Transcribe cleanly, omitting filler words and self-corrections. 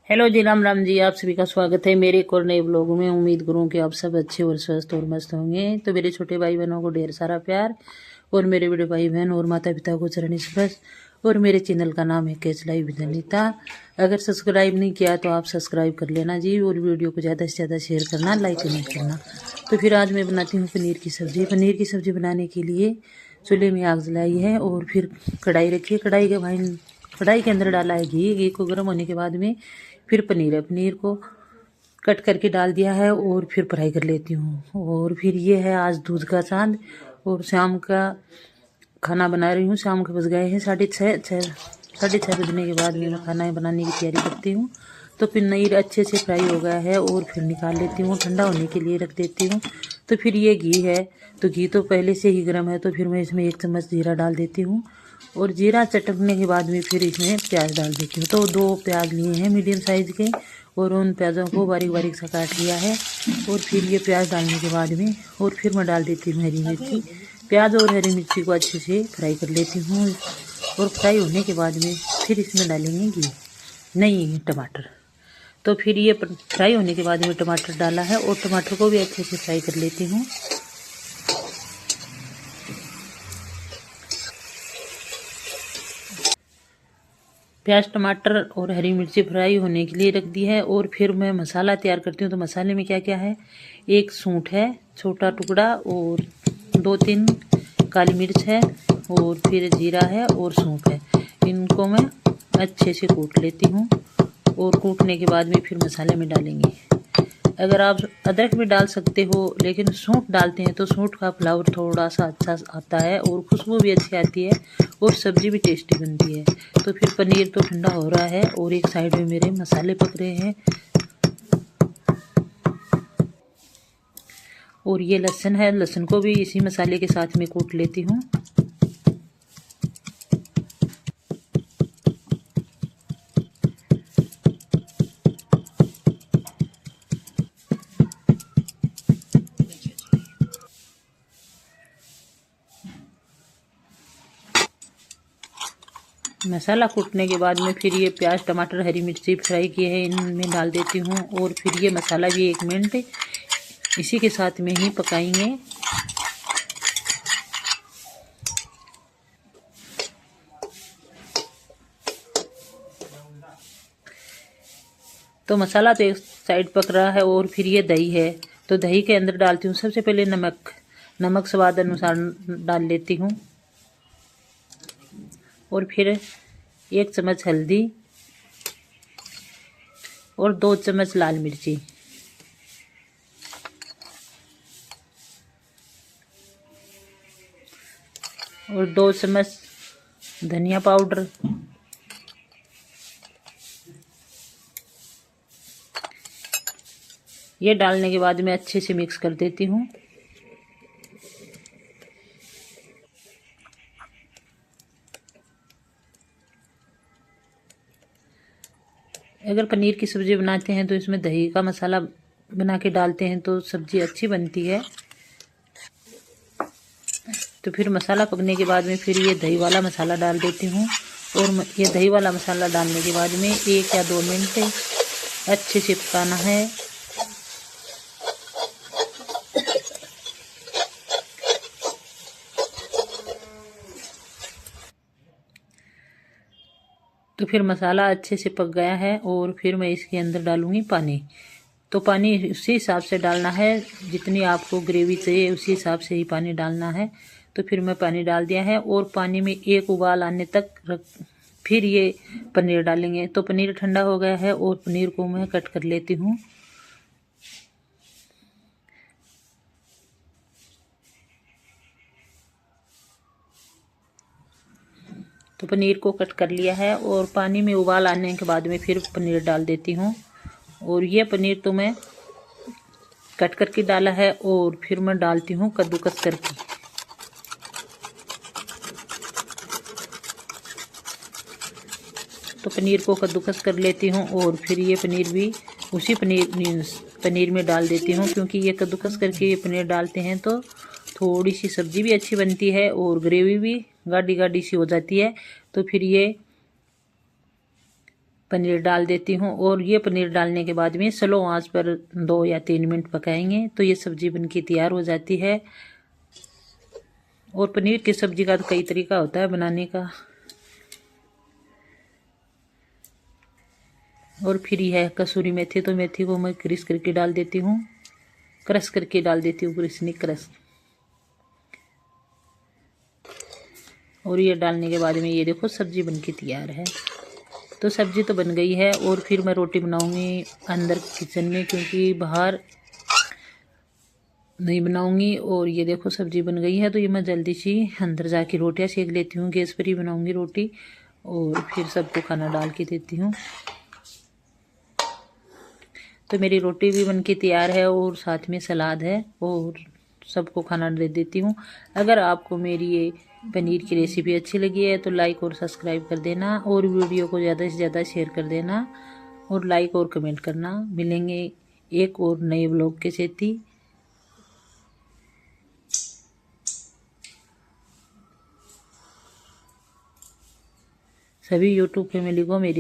Hello जी, राम राम जी। आप सभी का स्वागत है मेरे एक और नए ब्लॉग में। उम्मीद करूँ कि आप सब अच्छे और स्वस्थ और मस्त होंगे। तो मेरे छोटे भाई बहनों को ढेर सारा प्यार, और मेरे बड़े भाई बहन और माता पिता को चरण स्पर्श। और मेरे चैनल का नाम है कैच लाइव विद्यानिता। अगर सब्सक्राइब नहीं किया तो आप सब्सक्राइब कर लेना जी, और वीडियो को ज़्यादा से ज़्यादा शेयर करना, लाइक कमेंट करना। तो फिर आज मैं बनाती हूँ पनीर की सब्ज़ी। पनीर की सब्ज़ी बनाने के लिए चूल्हे में आग जलाई है और फिर कढ़ाई रखी है। कढ़ाई के अंदर डाला है घी। घी को गर्म होने के बाद में फिर पनीर को कट करके डाल दिया है और फिर फ्राई कर लेती हूँ। और फिर ये है आज दूध का चांद, और शाम का खाना बना रही हूँ। शाम के बज गए हैं साढ़े छः बजने के बाद में मैं खाना बनाने की तैयारी करती हूँ। तो पनीर अच्छे से फ्राई हो गया है और फिर निकाल लेती हूँ, ठंडा होने के लिए रख देती हूँ। तो फिर ये घी है, तो घी तो पहले से ही गर्म है, तो फिर मैं इसमें 1 चम्मच जीरा डाल देती हूँ। और जीरा चटकने के बाद में फिर इसमें प्याज डाल देती हूँ। तो 2 प्याज लिए हैं मीडियम साइज़ के, और उन प्याज़ों को बारीक बारीक सा काट लिया है। और फिर ये प्याज डालने के बाद में और फिर मैं डाल देती हूँ हरी मिर्ची। प्याज और हरी मिर्ची को अच्छे से फ्राई कर लेती हूँ। और फ्राई होने के बाद में फिर इसमें डालेंगे घी, नहीं टमाटर। तो फिर ये फ्राई होने के बाद में टमाटर डाला है, और टमाटर को भी अच्छे से फ्राई कर लेती हूँ। प्याज टमाटर और हरी मिर्ची फ्राई होने के लिए रख दी है। और फिर मैं मसाला तैयार करती हूँ। तो मसाले में क्या क्या है, 1 सूंठ है छोटा टुकड़ा, और 2-3 काली मिर्च है, और फिर जीरा है और सौंफ है। इनको मैं अच्छे से कूट लेती हूँ, और कूटने के बाद में फिर मसाले में डालेंगे। अगर आप अदरक भी डाल सकते हो, लेकिन सूंठ डालते हैं तो सूंठ का फ्लेवर थोड़ा सा अच्छा आता है, और खुशबू भी अच्छी आती है, और सब्ज़ी भी टेस्टी बनती है। तो फिर पनीर तो ठंडा हो रहा है, और एक साइड में मेरे मसाले पक रहे हैं। और ये लहसुन है, लहसुन को भी इसी मसाले के साथ में कूट लेती हूँ। मसाला कूटने के बाद में फिर ये प्याज टमाटर हरी मिर्ची फ्राई किए हैं इनमें डाल देती हूँ। और फिर ये मसाला भी 1 मिनट इसी के साथ में ही पकाएंगे। तो मसाला तो एक साइड पक रहा है, और फिर ये दही है, तो दही के अंदर डालती हूँ सबसे पहले नमक स्वाद अनुसार डाल लेती हूँ। और फिर 1 चम्मच हल्दी, और 2 चम्मच लाल मिर्ची, और 2 चम्मच धनिया पाउडर, ये डालने के बाद मैं अच्छे से मिक्स कर देती हूँ। अगर पनीर की सब्ज़ी बनाते हैं तो इसमें दही का मसाला बना के डालते हैं तो सब्ज़ी अच्छी बनती है। तो फिर मसाला पकने के बाद में फिर ये दही वाला मसाला डाल देती हूँ। और ये दही वाला मसाला डालने के बाद में 1 या 2 मिनट अच्छे से पकाना है। तो फिर मसाला अच्छे से पक गया है, और फिर मैं इसके अंदर डालूँगी पानी। तो पानी उसी हिसाब से डालना है, जितनी आपको ग्रेवी चाहिए उसी हिसाब से ही पानी डालना है। तो फिर मैं पानी डाल दिया है, और पानी में 1 उबाल आने तक फिर ये पनीर डालेंगे। तो पनीर ठंडा हो गया है, और पनीर को मैं कट कर लेती हूँ। तो पनीर को कट कर लिया है, और पानी में उबाल आने के बाद में फिर पनीर डाल देती हूँ। और ये पनीर तो मैं कट करके डाला है, और फिर मैं डालती हूँ कद्दूकस करके। तो पनीर को कद्दूकस कर लेती हूँ, और फिर ये पनीर भी उसी पनीर में डाल देती हूँ, क्योंकि ये कद्दूकस करके ये पनीर डालते हैं तो थोड़ी सी सब्ज़ी भी अच्छी बनती है, और ग्रेवी भी गाढ़ी गाढ़ी सी हो जाती है। तो फिर ये पनीर डाल देती हूँ। और ये पनीर डालने के बाद में स्लो आंच पर 2 या 3 मिनट पकाएंगे तो ये सब्जी बनके तैयार हो जाती है। और पनीर की सब्जी का तो कई तरीका होता है बनाने का। और फिर यह कसूरी मेथी, तो मेथी को मैं क्रश करके डाल देती हूँ, क्रश करके डाल देती हूँ, क्रश नहीं क्रश। और ये डालने के बाद में ये देखो सब्जी बनके तैयार है। तो सब्जी तो बन गई है। और फिर मैं रोटी बनाऊंगी अंदर किचन में, क्योंकि बाहर नहीं बनाऊंगी। और ये देखो सब्जी बन गई है, तो ये मैं जल्दी सी अंदर जाके रोटियां सेक लेती हूँ। गैस पर ही बनाऊंगी रोटी और फिर सबको खाना डाल के देती हूँ। तो मेरी रोटी भी बनके तैयार है और साथ में सलाद है और सबको खाना दे देती हूँ। अगर आपको मेरी ये पनीर की रेसिपी अच्छी लगी है तो लाइक और सब्सक्राइब कर देना और वीडियो को ज़्यादा से ज़्यादा शेयर कर देना और लाइक और कमेंट करना। मिलेंगे एक और नए व्लॉग के साथ ही। सभी यूट्यूब फैमिली को मेरी